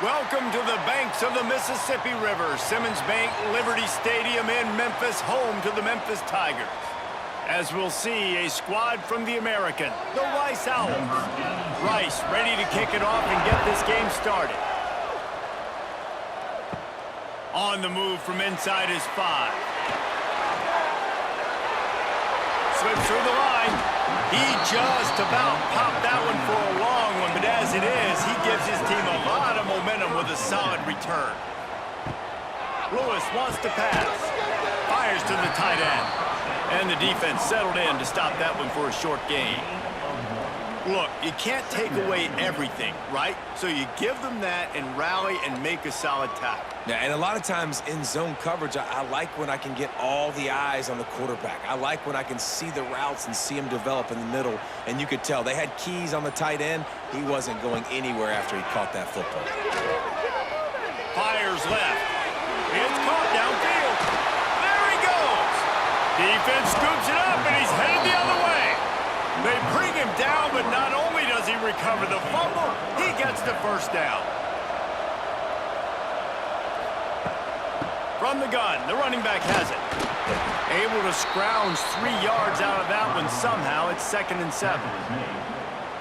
Welcome to the banks of the Mississippi River, Simmons Bank Liberty Stadium in Memphis, home to the Memphis Tigers. As we'll see, a squad from the American, the Rice Owls. Rice ready to kick it off and get this game started. On the move from inside his 5. Slips through the line. He just about popped that one for a long one, but as it is, he gives his team a lot of momentum with a solid return. Lewis wants to pass. Fires to the tight end. And the defense settled in to stop that one for a short gain. Look, you can't take away everything, right? So you give them that and rally and make a solid tackle. Yeah, and a lot of times in zone coverage, I like when I can get all the eyes on the quarterback. I like when I can see the routes and see him develop in the middle. And you could tell they had keys on the tight end. He wasn't going anywhere after he caught that football. Fires left. It's caught downfield. There he goes. Defense scoops it up, and he's headed the other way. They bring him down, but not only does he recover the fumble, he gets the first down. From the gun, the running back has it. Able to scrounge 3 yards out of that one somehow. It's 2nd and 7.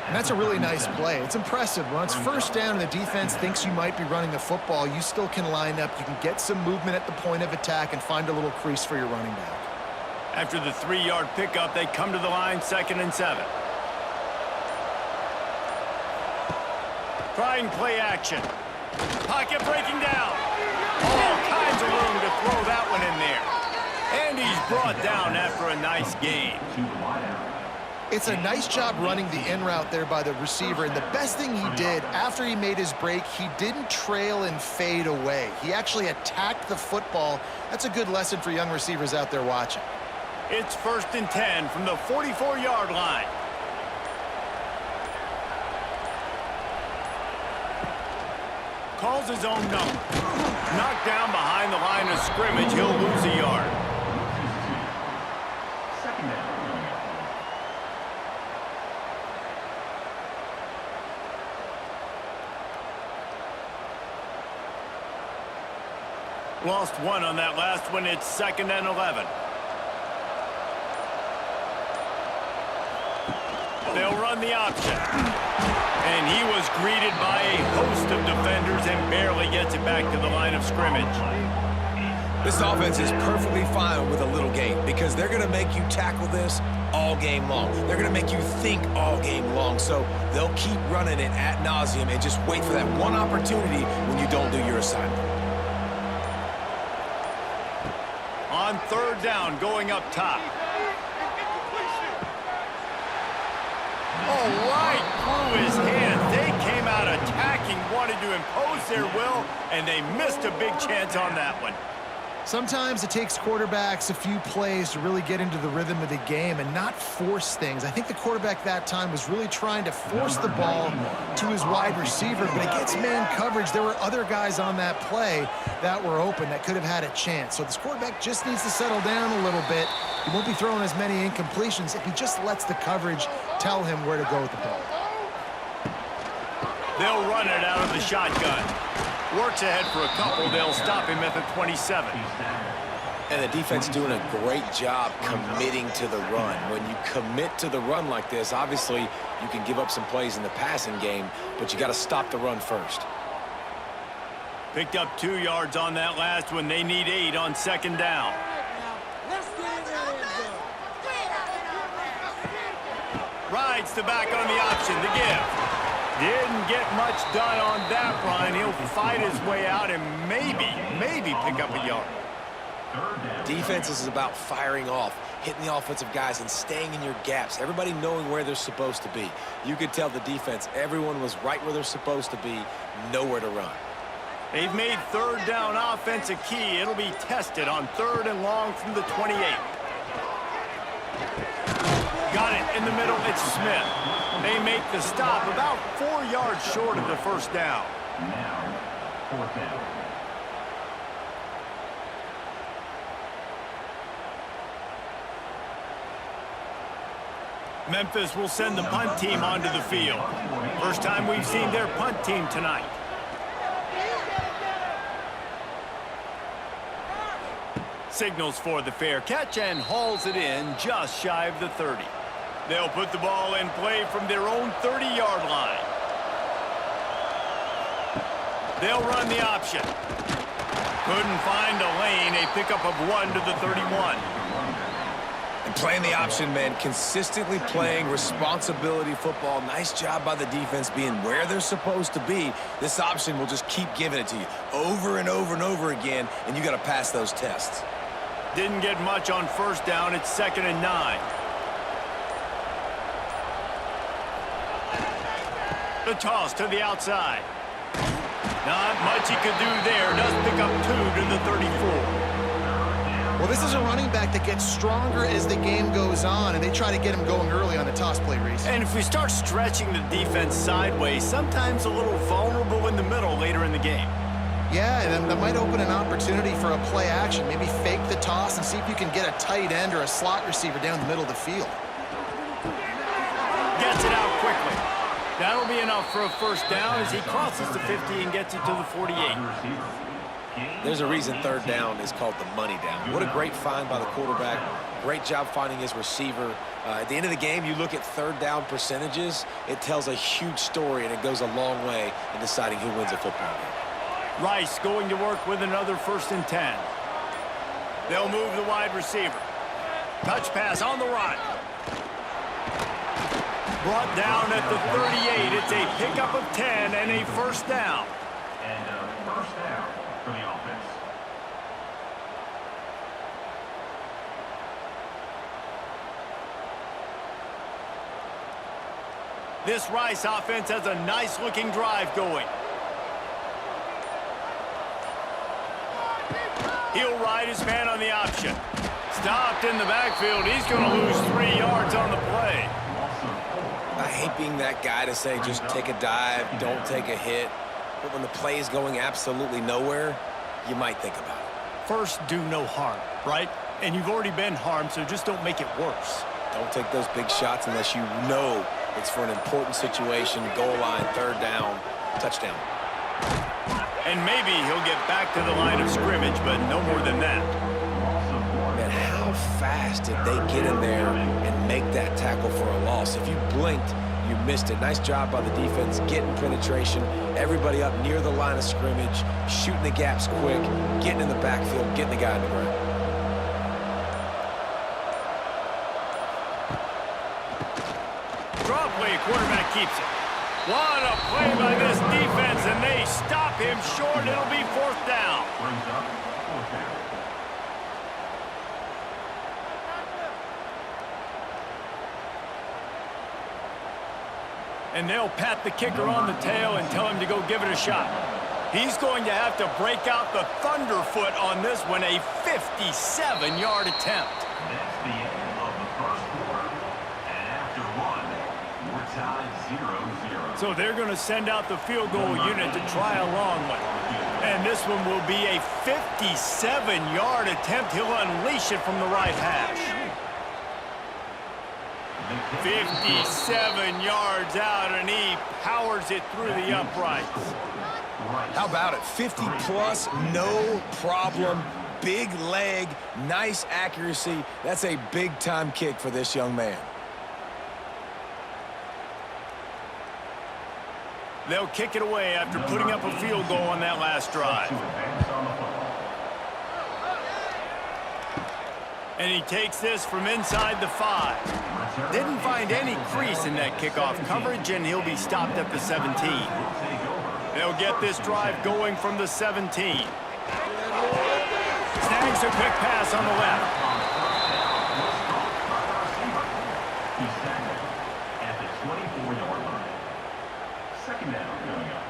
And that's a really nice play. It's impressive. When it's first down and the defense thinks you might be running the football, you still can line up. You can get some movement at the point of attack and find a little crease for your running back. After the 3-yard pickup, they come to the line, 2nd and 7. Trying play action. Pocket breaking down. All kinds of room to throw that one in there. And he's brought down after a nice gain. It's a nice job running the in route there by the receiver. And the best thing he did after he made his break, he didn't trail and fade away. He actually attacked the football. That's a good lesson for young receivers out there watching. It's 1st and 10 from the 44-yard line. Calls his own number. Knocked down behind the line of scrimmage. He'll lose a yard. Lost 1 on that last one. It's 2nd and 11. They'll run the option. And he was greeted by a host of defenders and barely gets it back to the line of scrimmage. This offense is perfectly fine with a little game because they're going to make you tackle this all game long. They're going to make you think all game long. So they'll keep running it ad nauseum and just wait for that one opportunity when you don't do your assignment. On 3rd down, going up top. Oh, right through his hand. They came out attacking, wanted to impose their will, and they missed a big chance on that one. Sometimes it takes quarterbacks a few plays to really get into the rhythm of the game and not force things. I think the quarterback that time was really trying to force the ball to his wide receiver, but against man coverage, there were other guys on that play that were open that could have had a chance. So this quarterback just needs to settle down a little bit. He won't be throwing as many incompletions if he just lets the coverage tell him where to go with the ball. They'll run it out of the shotgun. Works ahead for a couple. They'll stop him at the 27. And the defense doing a great job committing to the run. When you commit to the run like this, obviously you can give up some plays in the passing game, but you got to stop the run first. Picked up 2 yards on that last one. They need 8 on 2nd down. Rides the back on the option, the give. Didn't get much done on that run. He'll fight his way out and maybe pick up a yard. Defense is about firing off, hitting the offensive guys and staying in your gaps. Everybody knowing where they're supposed to be. You could tell the defense, everyone was right where they're supposed to be, nowhere to run. They've made 3rd down offense a key. It'll be tested on 3rd and long from the 28. Got it in the middle. It's Smith. They make the stop about 4 yards short of the first down. Now, 4th down. Memphis will send the punt team onto the field. First time we've seen their punt team tonight. Signals for the fair catch and hauls it in just shy of the 30. They'll put the ball in play from their own 30-yard line. They'll run the option. Couldn't find a lane, a pickup of 1 to the 31. And playing the option, man, consistently playing responsibility football. Nice job by the defense being where they're supposed to be. This option will just keep giving it to you over and over and over again, and you got to pass those tests. Didn't get much on first down. It's 2nd and 9. The toss to the outside. Not much he could do there. Does pick up 2 to the 34. Well, this is a running back that gets stronger as the game goes on, and they try to get him going early on the toss play, Reese. And if we start stretching the defense sideways, sometimes a little vulnerable in the middle later in the game. Yeah, and that might open an opportunity for a play action. Maybe fake the toss and see if you can get a tight end or a slot receiver down the middle of the field. Gets it out quickly. That'll be enough for a first down as he crosses the 50 and gets it to the 48. There's a reason 3rd down is called the money down. What a great find by the quarterback. Great job finding his receiver. At the end of the game, you look at 3rd down percentages. It tells a huge story, and it goes a long way in deciding who wins a football game. Rice going to work with another 1st and 10. They'll move the wide receiver. Touch pass on the run. Brought down at the 38. It's a pickup of 10 and a first down. And a first down for the offense. This Rice offense has a nice-looking drive going. He'll ride his man on the option. Stopped in the backfield. He's going to lose 3 yards on the play. I hate being that guy to say just take a dive, don't take a hit. But when the play is going absolutely nowhere, you might think about it. First, do no harm, right? And you've already been harmed, so just don't make it worse. Don't take those big shots unless you know it's for an important situation, goal line, 3rd down, touchdown. And maybe he'll get back to the line of scrimmage, but no more than that. Man, how fast did they get in there and make that tackle for a loss? If you blinked, you missed it. Nice job by the defense, getting penetration, everybody up near the line of scrimmage, shooting the gaps quick, getting in the backfield, getting the guy in the ground. Draw play, quarterback keeps it. What a play by this defense, and they stop him short. It'll be 4th down. Brings up 4th down. And they'll pat the kicker on the tail and tell him to go give it a shot. He's going to have to break out the thunderfoot on this one, a 57-yard attempt. That's the end of the first quarter. And after one, we're tied 0-0. So they're going to send out the field goal unit to try a long one. And this one will be a 57-yard attempt. He'll unleash it from the right hash. 57 yards out, and he powers it through the uprights. How about it? 50-plus, no problem. Big leg, nice accuracy. That's a big-time kick for this young man. They'll kick it away after putting up a field goal on that last drive. And he takes this from inside the 5. Didn't find any crease in that kickoff coverage, and he'll be stopped at the 17. They'll get this drive going from the 17. Snags a quick pass on the left. He's tackled at the 24-yard line. 2nd down coming up.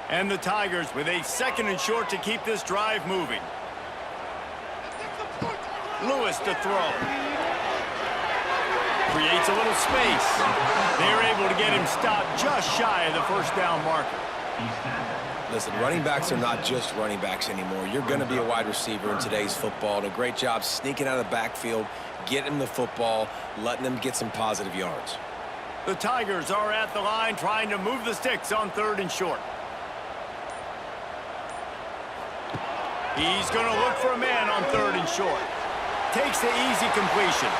And the Tigers with a 2nd and short to keep this drive moving. Lewis to throw. Creates a little space. They're able to get him stopped just shy of the first down marker. Listen, running backs are not just running backs anymore. You're going to be a wide receiver in today's football. And a great job sneaking out of the backfield, getting the football, letting them get some positive yards. The Tigers are at the line trying to move the sticks on 3rd and short. He's going to look for a man on 3rd and short. Takes the easy completion.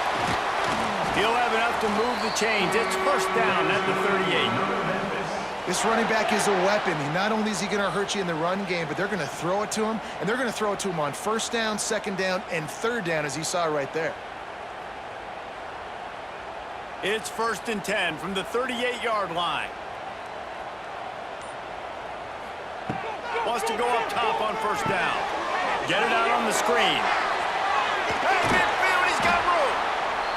He'll have enough to move the chains. It's 1st down at the 38. This running back is a weapon. Not only is he going to hurt you in the run game, but they're going to throw it to him, and they're going to throw it to him on 1st down, 2nd down, and 3rd down, as you saw right there. It's 1st and 10 from the 38-yard line. Wants to go up top on 1st down. Get it out on the screen. Hey, midfield, he's got room.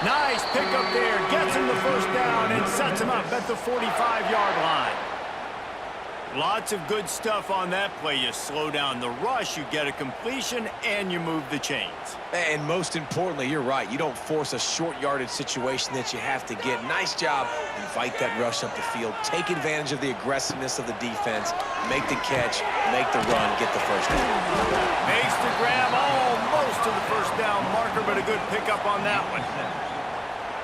Nice pickup there. Gets him the 1st down and sets him up at the 45-yard line. Lots of good stuff on that play. You slow down the rush, you get a completion, and you move the chains. And most importantly, you're right. You don't force a short yardage situation that you have to get. Nice job. Invite that rush up the field. Take advantage of the aggressiveness of the defense. Make the catch, make the run, get the 1st down. Makes the grab almost to the 1st down marker, but a good pickup on that one.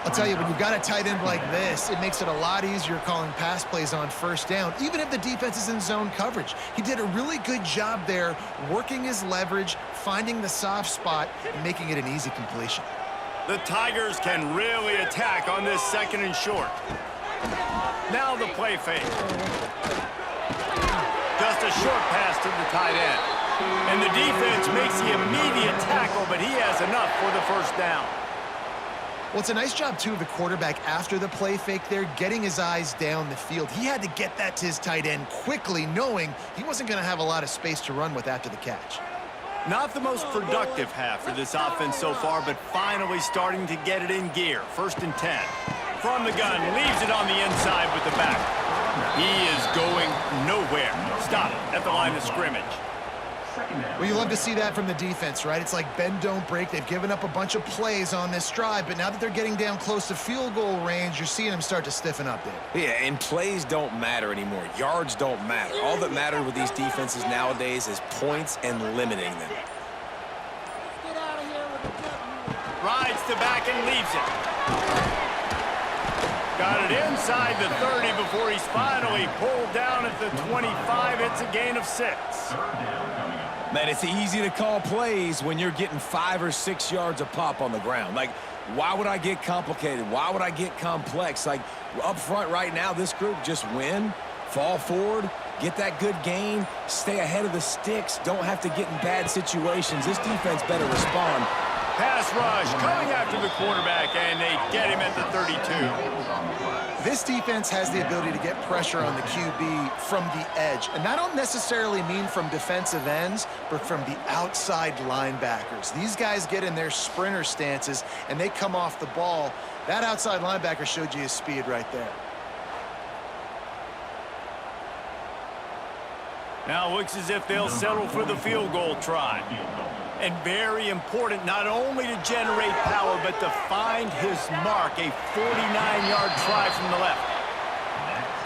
I'll tell you, when you've got a tight end like this, it makes it a lot easier calling pass plays on 1st down, even if the defense is in zone coverage. He did a really good job there, working his leverage, finding the soft spot, and making it an easy completion. The Tigers can really attack on this 2nd and short. Now the play fake. Just a short pass to the tight end. And the defense makes the immediate tackle, but he has enough for the 1st down. Well, it's a nice job, too, of the quarterback after the play fake there, getting his eyes down the field. He had to get that to his tight end quickly, knowing he wasn't going to have a lot of space to run with after the catch. Not the most productive half for this offense so far, but finally starting to get it in gear. 1st and 10. From the gun, leaves it on the inside with the back. He is going nowhere. Stop at the line of scrimmage. Well, you love to see that from the defense, right? It's like bend, don't break. They've given up a bunch of plays on this drive, but now that they're getting down close to field goal range, you're seeing them start to stiffen up there. Yeah, and plays don't matter anymore. Yards don't matter. All that matters with these defenses nowadays is points and limiting them. Rides the back and leaves it. Got it inside the 30 before he's finally pulled down at the 25. It's a gain of 6. Man, it's easy to call plays when you're getting 5 or 6 yards a pop on the ground. Like, why would I get complicated? Why would I get complex? Like, up front right now, this group just win, fall forward, get that good gain, stay ahead of the sticks, don't have to get in bad situations. This defense better respond. Pass rush coming after the quarterback, and they get him at the 32. This defense has the ability to get pressure on the QB from the edge. And that don't necessarily mean from defensive ends, but from the outside linebackers. These guys get in their sprinter stances, and they come off the ball. That outside linebacker showed you his speed right there. Now looks as if they'll settle for the field goal try. And very important not only to generate power, but to find his mark, a 49-yard try from the left.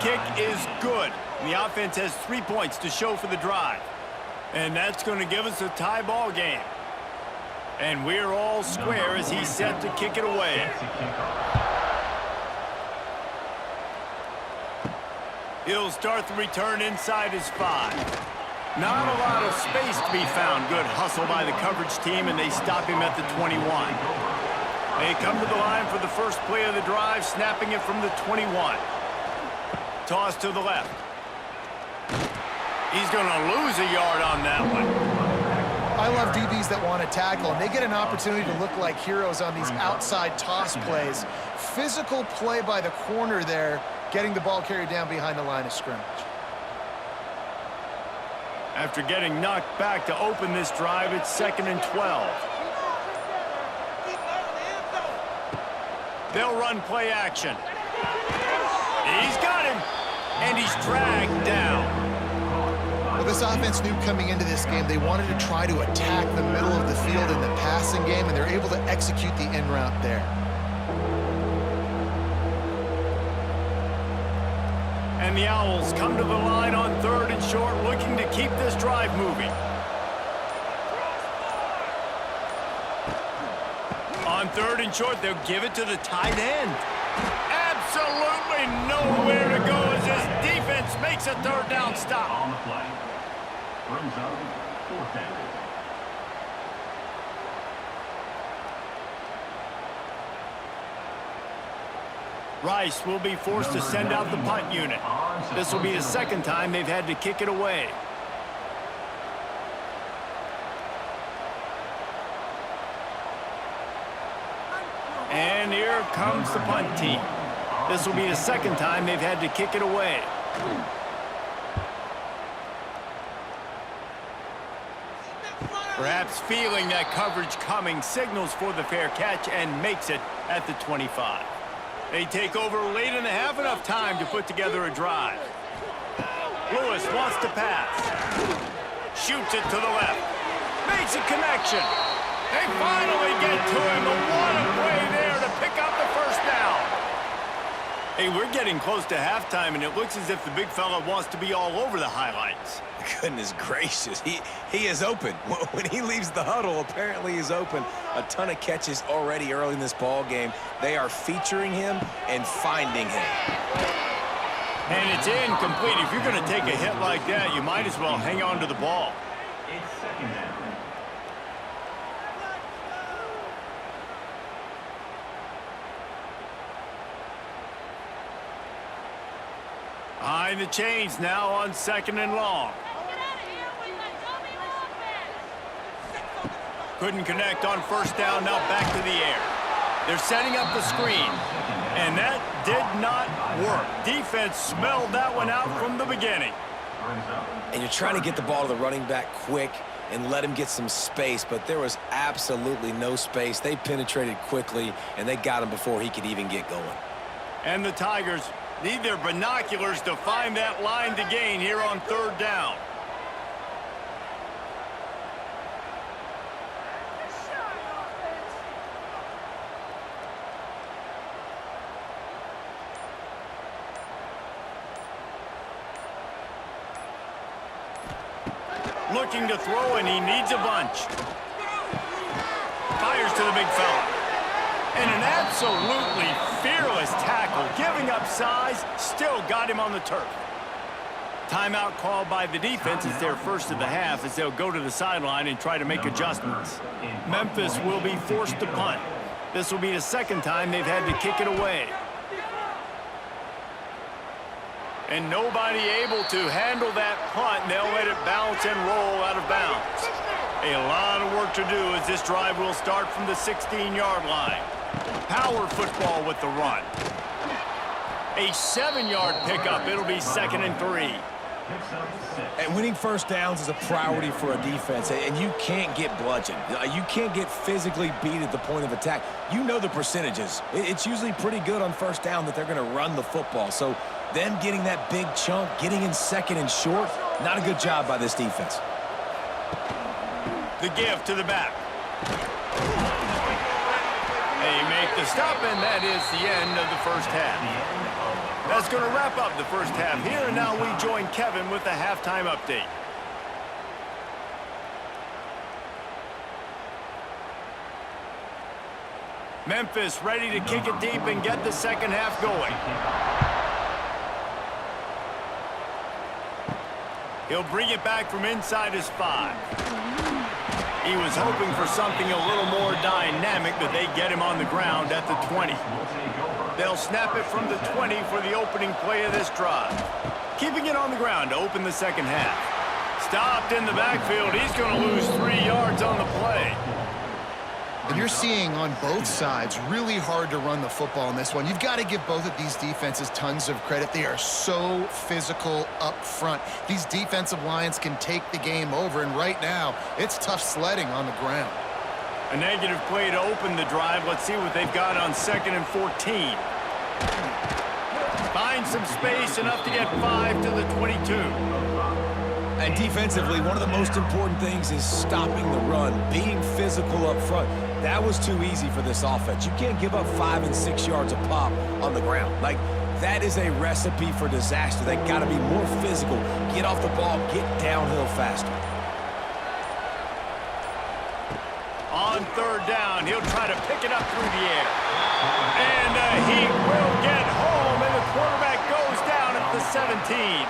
Kick is good. And the offense has 3 points to show for the drive. And that's going to give us a tie ball game. And we're all square as he's set to kick it away. He'll start the return inside his 5. Not a lot of space to be found. Good hustle by the coverage team, and they stop him at the 21. They come to the line for the first play of the drive, snapping it from the 21. Toss to the left. He's going to lose a yard on that one. I love DBs that want to tackle, and they get an opportunity to look like heroes on these outside toss plays. Physical play by the corner there, getting the ball carried down behind the line of scrimmage. After getting knocked back to open this drive, it's 2nd and 12. They'll run play action. He's got him, and he's dragged down. Well, this offense knew coming into this game they wanted to try to attack the middle of the field in the passing game, and they're able to execute the in route there. And the Owls come to the line on 3rd and short, looking to keep this drive moving. On 3rd and short, they'll give it to the tight end. Absolutely nowhere to go as his defense makes a 3rd down stop. On the play. Brings up 4th down. Rice will be forced to send out the punt unit. This will be the second time they've had to kick it away. And here comes the punt team. This will be the second time they've had to kick it away. Perhaps feeling that coverage coming, signals for the fair catch and makes it at the 25. They take over late in the half, enough time to put together a drive. Lewis wants to pass. Shoots it to the left. Makes a connection. They finally get to him. But what a play there to pick up the first down. Hey, we're getting close to halftime, and it looks as if the big fella wants to be all over the highlights. Goodness gracious, he is open. When he leaves the huddle, apparently he's open. A ton of catches already early in this ball game. They are featuring him and finding him. And it's incomplete. If you're going to take a hit like that, you might as well hang on to the ball. It's second down. Behind the chains now on 2nd and long. Couldn't connect on first down, now back to the air. They're setting up the screen, and that did not work. Defense smelled that one out from the beginning. And you're trying to get the ball to the running back quick and let him get some space, but there was absolutely no space. They penetrated quickly, and they got him before he could even get going. And the Tigers need their binoculars to find that line to gain here on 3rd down. Looking to throw, and he needs a bunch. Fires to the big fella. And an absolutely fearless tackle, giving up size, still got him on the turf. Timeout called by the defense. It's their first of the half as they'll go to the sideline and try to make adjustments. Memphis will be forced to punt. This will be the second time they've had to kick it away. And nobody able to handle that punt, and they'll let it bounce and roll out of bounds. A lot of work to do as this drive will start from the 16-yard line. Power football with the run. A 7-yard pickup. It'll be 2nd and 3. And winning first downs is a priority for a defense, and you can't get bludgeoned. You can't get physically beat at the point of attack. You know the percentages. It's usually pretty good on first down that they're going to run the football. So them getting that big chunk, getting in 2nd and short, not a good job by this defense. The give to the back. They make the stop, and that is the end of the first half. That's going to wrap up the first half here, and now we join Kevin with the halftime update. Memphis ready to kick it deep and get the second half going. He'll bring it back from inside his 5. He was hoping for something a little more dynamic, but they get him on the ground at the 20. They'll snap it from the 20 for the opening play of this drive. Keeping it on the ground to open the second half. Stopped in the backfield. He's going to lose 3 yards on the play. And you're seeing on both sides really hard to run the football in this one. You've got to give both of these defenses tons of credit. They are so physical up front. These defensive lines can take the game over, and right now it's tough sledding on the ground. A negative play to open the drive. Let's see what they've got on 2nd and 14. Find some space, enough to get 5 to the 22. And defensively, one of the most important things is stopping the run, being physical up front. That was too easy for this offense. You can't give up 5 and 6 yards a pop on the ground. Like, that is a recipe for disaster. They got to be more physical, get off the ball, get downhill faster. On 3rd down, he'll try to pick it up through the air. And he will get home, and the quarterback goes down at the 17.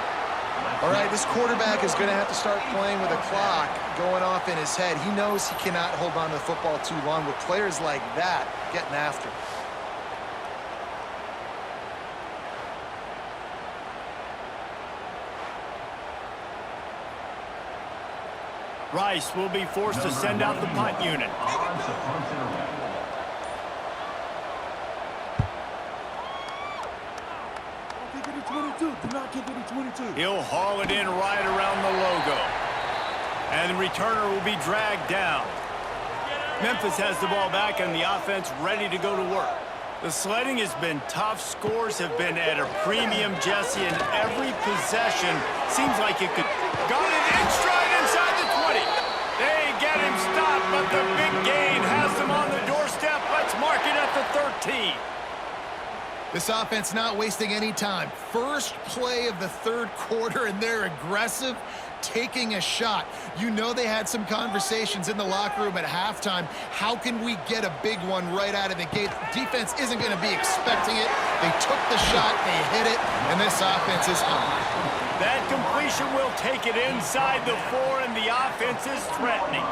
All right, this quarterback is going to have to start playing with a clock going off in his head. He knows he cannot hold on to the football too long with players like that getting after. Rice will be forced to send out the punt unit. Odds of punts in a row. He'll haul it in right around the logo. And the returner will be dragged down. Memphis has the ball back and the offense ready to go to work. The sledding has been tough. Scores have been at a premium, Jesse, and every possession seems like it could... Got it in stride inside the 20. They get him stopped, but the big gain has them on the doorstep. Let's mark it at the 13. This offense not wasting any time. First play of the third quarter, and they're aggressive, taking a shot. You know they had some conversations in the locker room at halftime. How can we get a big one right out of the gate? Defense isn't going to be expecting it. They took the shot, they hit it, and this offense is hungry. That completion will take it inside the 4, and the offense is threatening.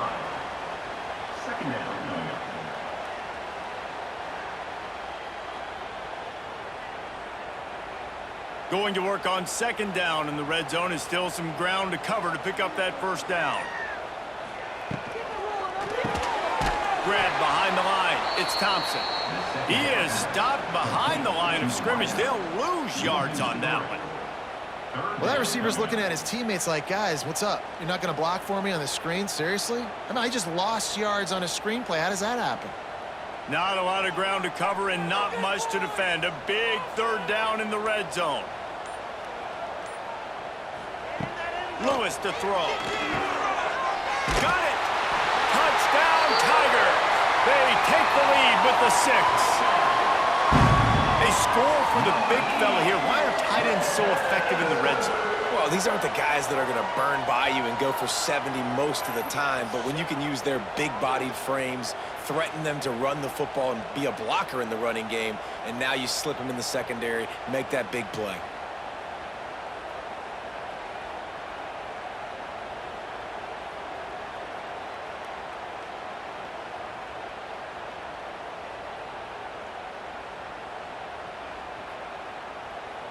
Second down. Going to work on second down in the red zone is still some ground to cover to pick up that first down. Grab behind the line. It's Thompson. He is stopped behind the line of scrimmage. They'll lose yards on that one. Well, that receiver's looking at his teammates like, guys, what's up? You're not going to block for me on the screen? Seriously? I mean, I just lost yards on a screenplay. How does that happen? Not a lot of ground to cover and not much to defend. A big third down in the red zone. Lewis to throw. Got it! Touchdown, Tiger! They take the lead with the 6. They score for the big fella here. Why are tight ends so effective in the red zone? Well, these aren't the guys that are going to burn by you and go for 70 most of the time, but when you can use their big-bodied frames, threaten them to run the football and be a blocker in the running game, and now you slip them in the secondary, make that big play.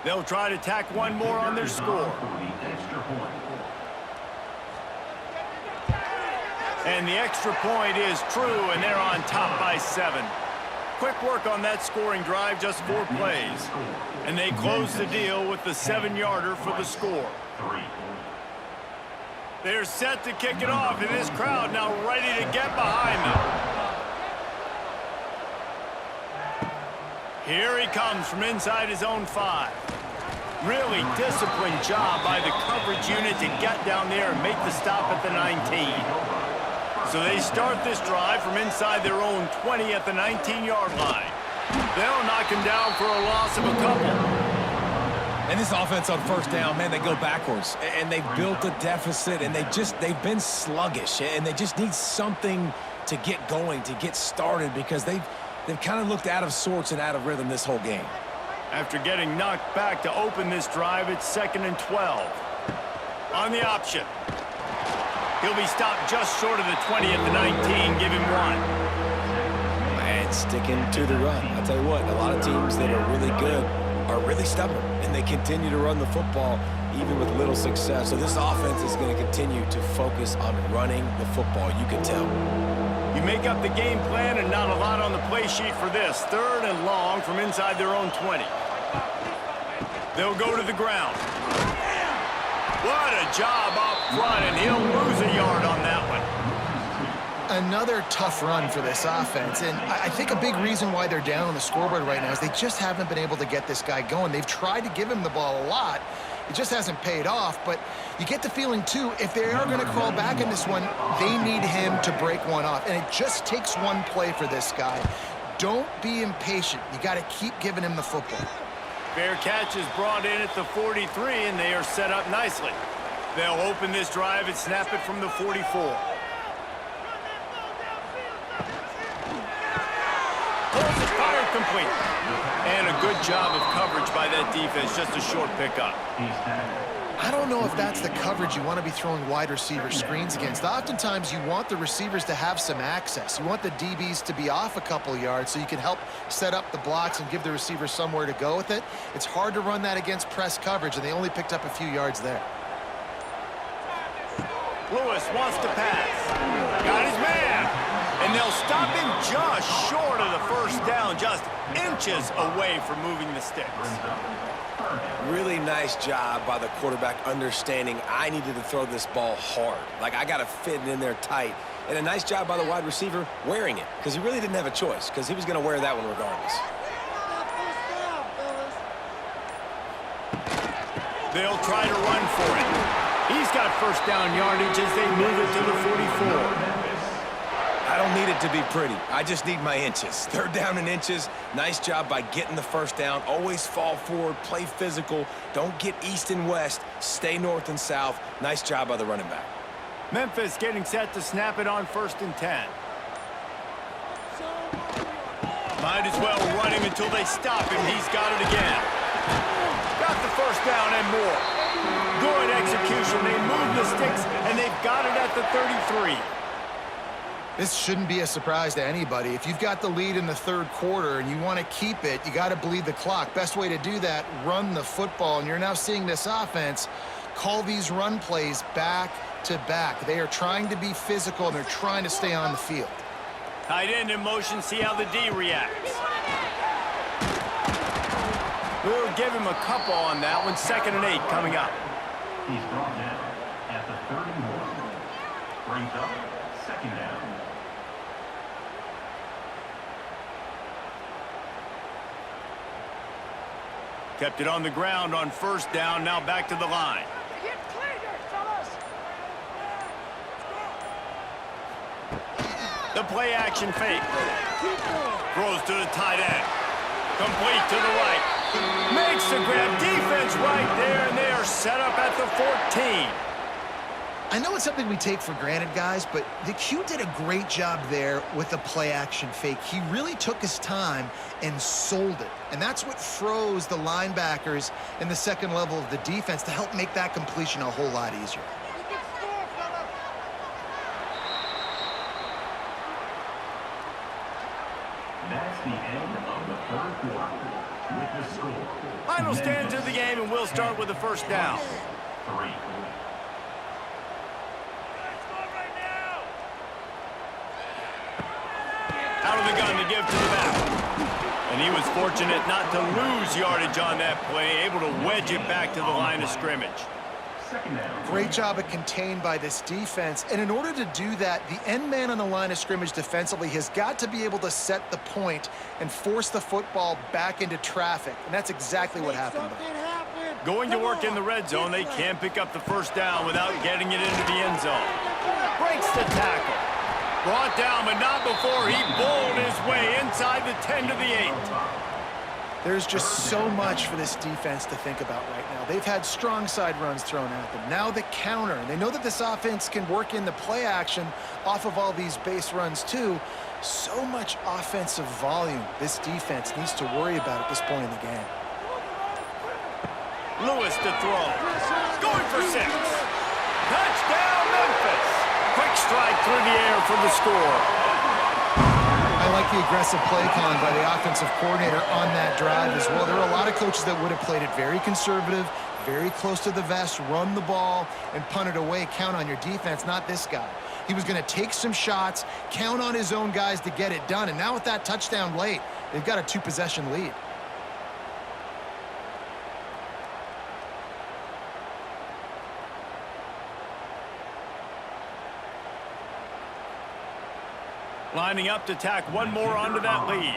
They'll try to tack one more on their score. And the extra point is true, and they're on top by 7. Quick work on that scoring drive, just 4 plays. And they close the deal with the 7-yarder for the score. They're set to kick it off, and this crowd now ready to get behind them. Here he comes from inside his own 5. Really disciplined job by the coverage unit to get down there and make the stop at the 19. So they start this drive from inside their own 20 at the 19-yard line. They'll knock him down for a loss of a couple. And this offense on first down, man, they go backwards. And they've built a deficit, and they've been sluggish. And they just need something to get going, to get started, because they've kind of looked out of sorts and out of rhythm this whole game. After getting knocked back to open this drive, it's 2nd and 12. On the option. He'll be stopped just short of the 20 at the 19. Give him 1. And sticking to the run. I'll tell you what, a lot of teams that are really good are really stubborn, and they continue to run the football even with little success. So this offense is going to continue to focus on running the football, you can tell. You make up the game plan and not a lot on the play sheet for this. 3rd and long from inside their own 20. They'll go to the ground. What a job up front, and he'll lose a yard on that one. Another tough run for this offense, and I think a big reason why they're down on the scoreboard right now is they just haven't been able to get this guy going. They've tried to give him the ball a lot. It just hasn't paid off, but you get the feeling, too, if they are going to crawl back in this one, they need him to break one off, and it just takes one play for this guy. Don't be impatient. You got to keep giving him the football. Fair catch is brought in at the 43, and they are set up nicely. They'll open this drive and snap it from the 44. Pulls it, fired complete. And a good job of coverage by that defense, just a short pickup. I don't know if that's the coverage you want to be throwing wide receiver screens against. Oftentimes, you want the receivers to have some access. You want the DBs to be off a couple yards so you can help set up the blocks and give the receiver somewhere to go with it. It's hard to run that against press coverage, and they only picked up a few yards there. Lewis wants to pass. Got his man. And they'll stop him just short of the first down, just inches away from moving the sticks. Really nice job by the quarterback understanding I needed to throw this ball hard. Like, I got to fit it in there tight. And a nice job by the wide receiver wearing it, because he really didn't have a choice, because he was going to wear that one regardless. They'll try to run for it. He's got first down yardage as they move it to the 44. I don't need it to be pretty. I just need my inches. Third down in inches. Nice job by getting the first down. Always fall forward, play physical. Don't get east and west. Stay north and south. Nice job by the running back. Memphis getting set to snap it on 1st and 10. Might as well run him until they stop him. He's got it again. Got the first down and more. Good execution. They move the sticks, and they've got it at the 33. This shouldn't be a surprise to anybody. If you've got the lead in the third quarter and you want to keep it, you got to bleed the clock. Best way to do that, run the football. And you're now seeing this offense call these run plays back to back. They are trying to be physical, and they're trying to stay on the field. Tight end in motion, see how the D reacts. We'll give him a couple on that one. 2nd and 8 coming up. He's brought down at the 31. Brings up 2nd down. Kept it on the ground on 1st down, now back to the line. The play action fake. Throws to the tight end. Complete to the right. Makes the grab. Defense right there, and they are set up at the 14. I know it's something we take for granted, guys, but the Q did a great job there with the play-action fake. He really took his time and sold it, and that's what froze the linebackers in the second level of the defense to help make that completion a whole lot easier. That's the end of the third quarter with the score. Final stanza of the game, and we'll start with the first down. 3. Out of the gun to give to the back. And he was fortunate not to lose yardage on that play, able to wedge it back to the line of scrimmage. Great job at contained by this defense. And in order to do that, the end man on the line of scrimmage defensively has got to be able to set the point and force the football back into traffic. And that's exactly what happened. Going to work in the red zone, they can't pick up the first down without getting it into the end zone. Breaks the tackle. Brought down, but not before he bowled his way inside the 10 to the 8. There's just so much for this defense to think about right now. They've had strong side runs thrown at them. Now the counter. They know that this offense can work in the play action off of all these base runs too. So much offensive volume this defense needs to worry about at this point in the game. Lewis to throw. Going for 6. Touchdown, Memphis. Quick strike through the air for the score. I like the aggressive play calling by the offensive coordinator on that drive as well. There are a lot of coaches that would have played it very conservative, very close to the vest, run the ball, and punt it away. Count on your defense, not this guy. He was going to take some shots, count on his own guys to get it done. And now with that touchdown late, they've got a 2-possession lead. Lining up to tack one more onto that lead.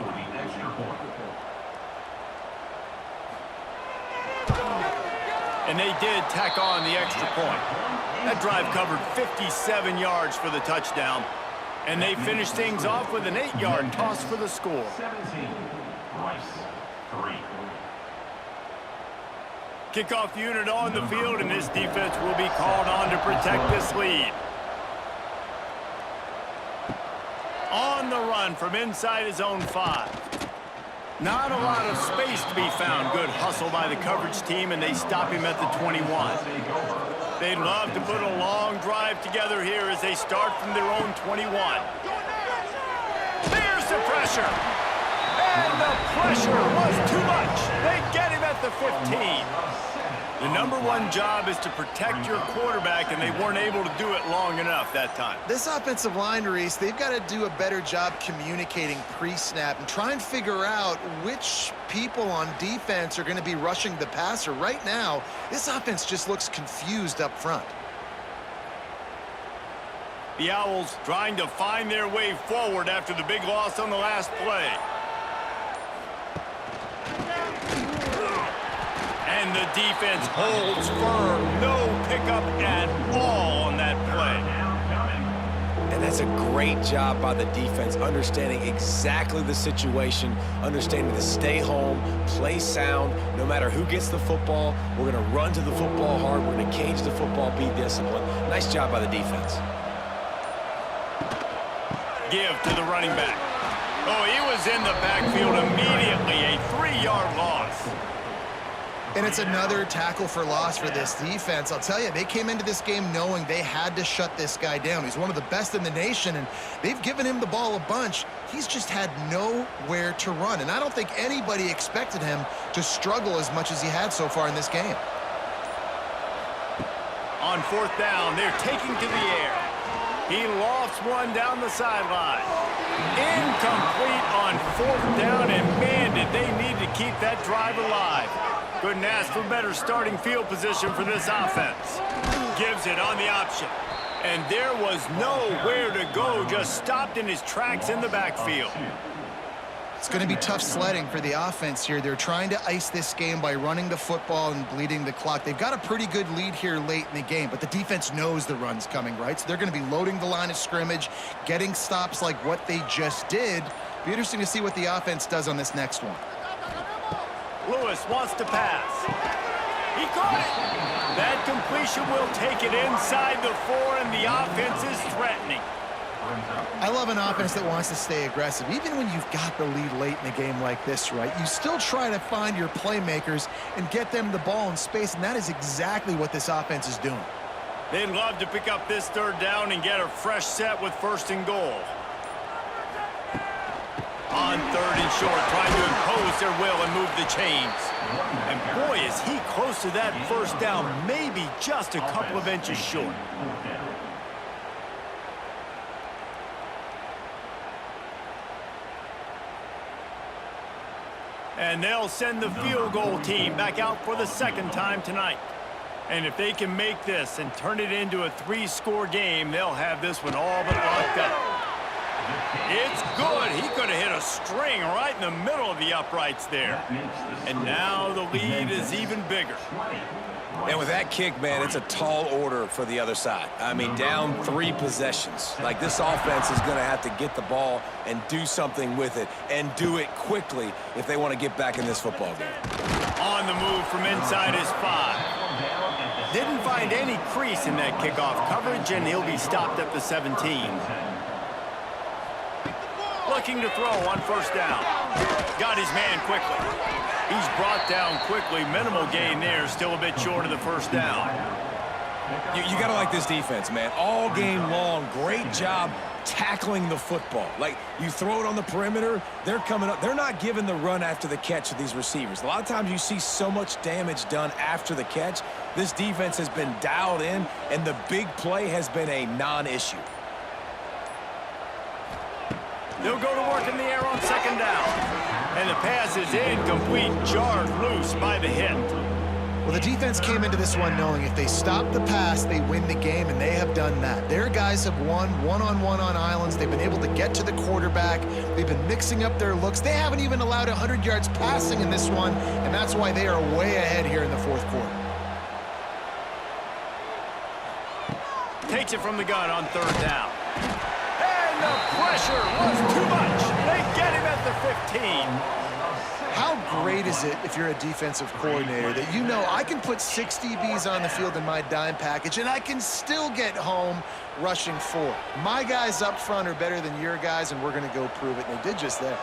And they did tack on the extra point. That drive covered 57 yards for the touchdown. And they finished things off with an 8-yard toss for the score. 17, Rice, 3. Kickoff unit on the field, and this defense will be called on to protect this lead. On the run from inside his own 5. Not a lot of space to be found. Good hustle by the coverage team, and they stop him at the 21. They'd love to put a long drive together here as they start from their own 21. There's the pressure. And the pressure was too much. They get him at the 15. The number one job is to protect your quarterback, and they weren't able to do it long enough that time. This offensive line, Reese, they've got to do a better job communicating pre-snap and try and figure out which people on defense are going to be rushing the passer. Right now, this offense just looks confused up front. The Owls trying to find their way forward after the big loss on the last play. And the defense holds firm. No pickup at all on that play. And that's a great job by the defense, understanding exactly the situation, understanding to stay home, play sound. No matter who gets the football, we're going to run to the football hard. We're going to cage the football, be disciplined. Nice job by the defense. Give to the running back. Oh, he was in the backfield immediately. A 3-yard loss. And it's another tackle for loss for this defense. I'll tell you, they came into this game knowing they had to shut this guy down. He's one of the best in the nation, and they've given him the ball a bunch. He's just had nowhere to run, and I don't think anybody expected him to struggle as much as he had so far in this game. On 4th down, they're taking to the air. He lofts one down the sideline. Incomplete on 4th down, and man, did they need to keep that drive alive. Couldn't ask for better starting field position for this offense. Gives it on the option. And there was nowhere to go, just stopped in his tracks in the backfield. It's going to be tough sledding for the offense here. They're trying to ice this game by running the football and bleeding the clock. They've got a pretty good lead here late in the game, but the defense knows the run's coming, right? So they're going to be loading the line of scrimmage, getting stops like what they just did. Be interesting to see what the offense does on this next one. Lewis wants to pass. He caught it. That completion will take it inside the 4, and the offense is threatening. I love an offense that wants to stay aggressive. Even when you've got the lead late in a game like this, right, you still try to find your playmakers and get them the ball in space, and that is exactly what this offense is doing. They'd love to pick up this 3rd down and get a fresh set with 1st and goal. On 3rd and short, trying to impose their will and move the chains. And boy, is he close to that 1st down, maybe just a couple of inches short. And they'll send the field goal team back out for the 2nd time tonight. And if they can make this and turn it into a 3-score game, they'll have this one all but locked up. It's good. He could have hit a string right in the middle of the uprights there. And now the lead is even bigger. And with that kick, man, it's a tall order for the other side. I mean, down 3 possessions. Like, this offense is going to have to get the ball and do something with it, and do it quickly if they want to get back in this football game. On the move from inside his 5. Didn't find any crease in that kickoff coverage, and he'll be stopped at the 17. Looking to throw on 1st down. Got his man quickly. He's brought down quickly. Minimal gain there. Still a bit short of the 1st down. You got to like this defense, man. All game long, great job tackling the football. Like, you throw it on the perimeter, they're coming up. They're not giving the run after the catch to these receivers. A lot of times you see so much damage done after the catch. This defense has been dialed in, and the big play has been a non-issue. They'll go to work in the air on 2nd down. And the pass is incomplete, jarred loose by the hit. Well, the defense came into this one knowing if they stop the pass, they win the game, and they have done that. Their guys have won one-on-one on islands. They've been able to get to the quarterback. They've been mixing up their looks. They haven't even allowed 100 yards passing in this one, and that's why they are way ahead here in the 4th quarter. Takes it from the gun on 3rd down. And the pressure was too much. They get him at the 15. How great is it if you're a defensive coordinator that you know I can put 6 DBs on the field in my dime package and I can still get home rushing 4. My guys up front are better than your guys, and we're going to go prove it. And they did just that.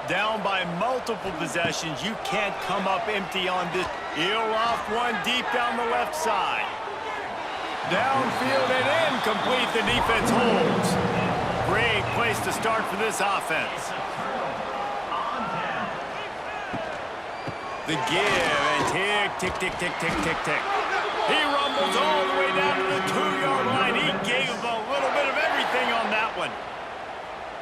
Down by multiple possessions, you can't come up empty on this. He'll off one deep down the left side. Downfield and incomplete. The defense holds. Great place to start for this offense. The give, and here drive. Tick, tick, tick, tick, tick, tick. He rumbles all the way down to the 2-yard line. He gave a little bit of everything on that one.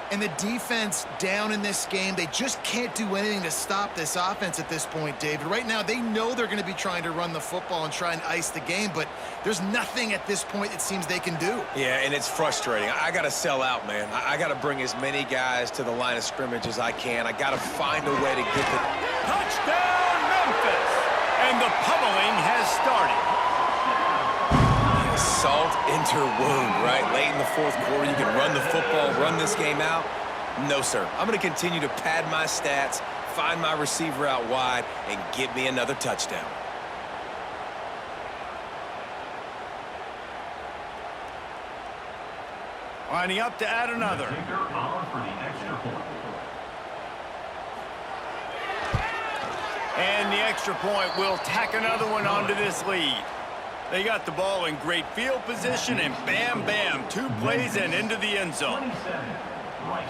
And the defense down in this game, they just can't do anything to stop this offense at this point, David. Right now, they know they're going to be trying to run the football and try and ice the game, but there's nothing at this point it seems they can do. Yeah, and it's frustrating. I got to sell out, man. I got to bring as many guys to the line of scrimmage as I can. I got to find a way to get the... Touchdown, Memphis! And the pummeling has started. Salt into her wound, right? Late in the fourth quarter, you can run the football, run this game out. No, sir. I'm going to continue to pad my stats, find my receiver out wide, and get me another touchdown. Lining up to add another. Kicker on for the extra point. And the extra point will tack another one onto this lead. They got the ball in great field position, and bam, bam, 2 plays and into the end zone. 27, Rice,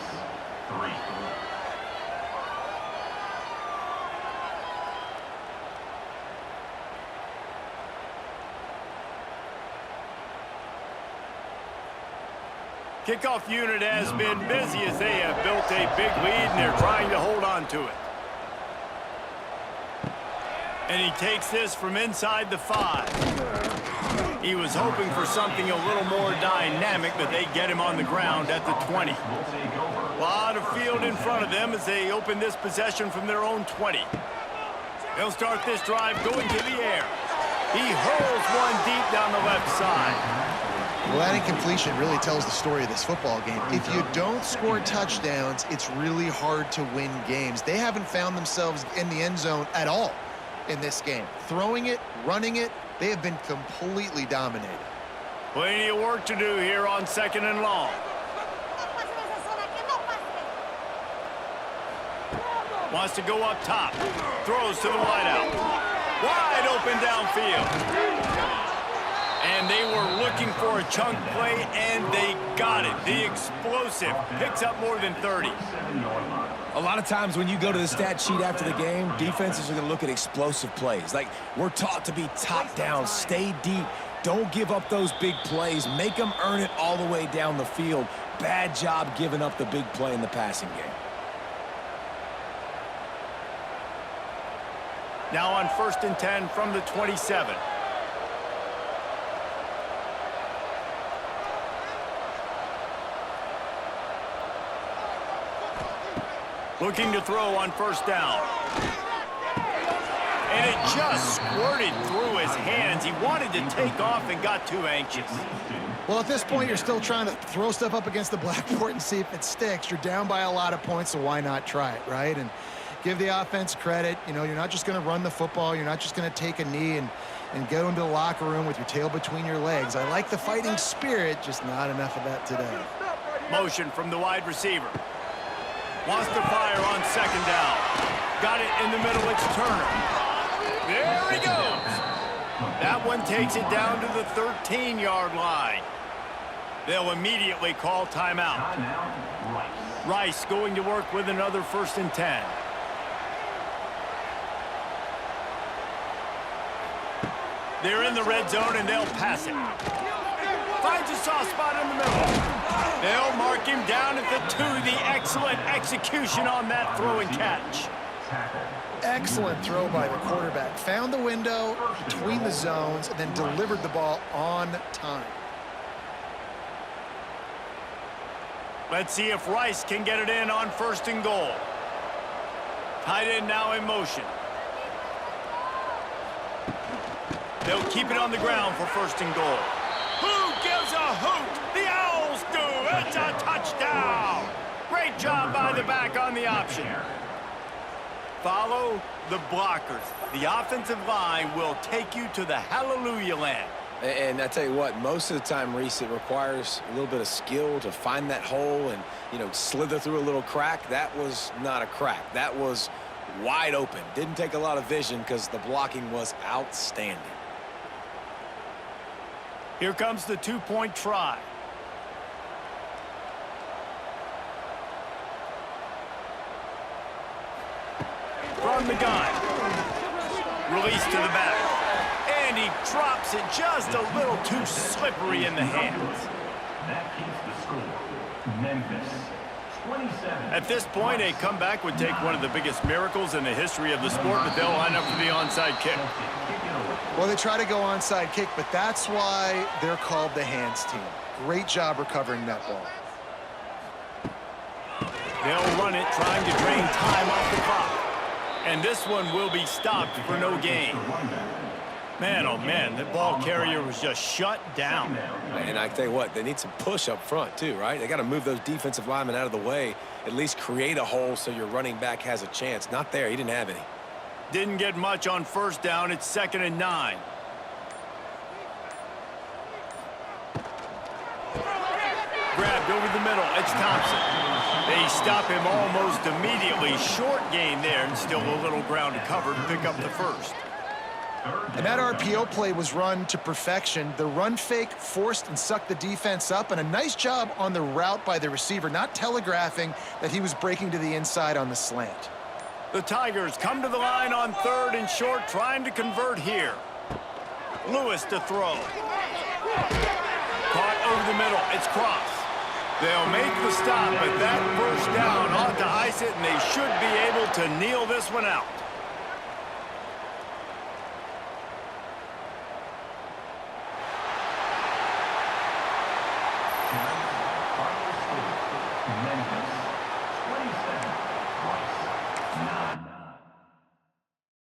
3. Kickoff unit has been busy as they have built a big lead, and they're trying to hold on to it. And he takes this from inside the 5. He was hoping for something a little more dynamic, but they get him on the ground at the 20. A lot of field in front of them as they open this possession from their own 20. They'll start this drive going to the air. He hurls one deep down the left side. Well, that incompletion really tells the story of this football game. If you don't score touchdowns, it's really hard to win games. They haven't found themselves in the end zone at all in this game. Throwing it, running it, they have been completely dominated. Plenty of work to do here on 2nd and long. Wants to go up top. Throws to the wideout. Wide open downfield. And they were looking for a chunk play, and they got it. The explosive picks up more than 30. A lot of times when you go to the stat sheet after the game, defenses are going to look at explosive plays. Like, we're taught to be top down, stay deep, don't give up those big plays, make them earn it all the way down the field. Bad job giving up the big play in the passing game. Now on 1st and 10 from the 27. Looking to throw on 1st down. And it just squirted through his hands. He wanted to take off and got too anxious. Well, at this point, you're still trying to throw stuff up against the blackboard and see if it sticks. You're down by a lot of points, so why not try it, right? And give the offense credit. You know, you're not just going to run the football. You're not just going to take a knee and go into the locker room with your tail between your legs. I like the fighting spirit, just not enough of that today. Motion from the wide receiver. Wants to fire on 2nd down. Got it in the middle. It's Turner. There he goes. That one takes it down to the 13-yard line. They'll immediately call timeout. Rice going to work with another 1st and 10. They're in the red zone, and they'll pass it. Finds a soft spot in the middle. They'll mark him down at the 2. The excellent execution on that throw and catch. Excellent throw by the quarterback. Found the window between the zones and then delivered the ball on time. Let's see if Rice can get it in on 1st and goal. Tight end now in motion. They'll keep it on the ground for 1st and goal. Who gives a hoot? The Owls do. It's a touchdown. Great job by the back on the option. Follow the blockers. The offensive line will take you to the hallelujah land. And I tell you what, most of the time, Reese, it requires a little bit of skill to find that hole and, you know, slither through a little crack. That was not a crack. That was wide open. Didn't take a lot of vision because the blocking was outstanding. Here comes the 2-point try. From the gun. Release to the back. And he drops it just a little too slippery in the hands. That keeps the score. Memphis, 27. At this point, a comeback would take one of the biggest miracles in the history of the sport, but they'll line up for the onside kick. Well, they try to go onside kick, but that's why they're called the hands team. Great job recovering that ball. They'll run it, trying to drain time off the clock. And this one will be stopped for no gain. Man, oh man, the ball carrier was just shut down. And I tell you what, they need some push up front too, right? They got to move those defensive linemen out of the way, at least create a hole so your running back has a chance. Not there, he didn't have any. Didn't get much on first down. It's 2nd and 9. Grabbed over the middle. It's Thompson. They stop him almost immediately. Short gain there, and still a little ground to cover to pick up the first. And that RPO play was run to perfection. The run fake forced and sucked the defense up, and a nice job on the route by the receiver, not telegraphing that he was breaking to the inside on the slant. The Tigers come to the line on 3rd and short, trying to convert here. Lewis to throw. Caught over the middle. It's Cross. They'll make the stop, but that first down ought to ice it, and they should be able to kneel this one out.